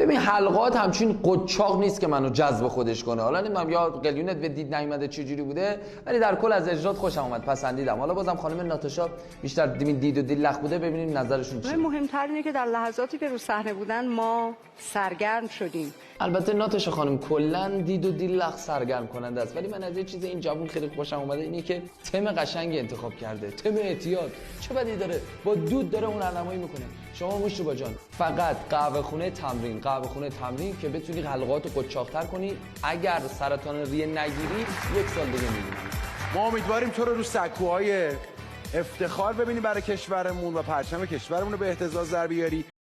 ببین حلقات همچین قچاق نیست که منو جذب خودش کنه. حالا نمیدونم یا قلیونت به دید نیومده چه جوری بوده، ولی در کل از اجرات خوشم اومد، پسندیدم. حالا بازم خانم ناتاشا بیشتر دید و دیلخ بوده، ببینیم نظرشون چیه. مهمتر اینه که در لحظاتی که رو صحنه بودن ما سرگرم شدیم. البته ناتاشا خانم کلا دید و دیلخ سرگرم کننده است، ولی من از یه چیز این جوون خیلی خوشم اومده اینه که تم قشنگی انتخاب کرده، تم اعتیاد. چه بدی داره، با دود داره اون علمایی میکنه. شما مشتبه جان فقط قهوه خونه تمرین که بتونی حلقات رو قچاق‌تر کنی. اگر سرطان ریه نگیری 1 سال دیگه می‌بینی. ما امیدواریم تو رو سکوهای افتخار ببینی برای کشورمون و پرچم کشورمون رو به اهتزاز در بیاری.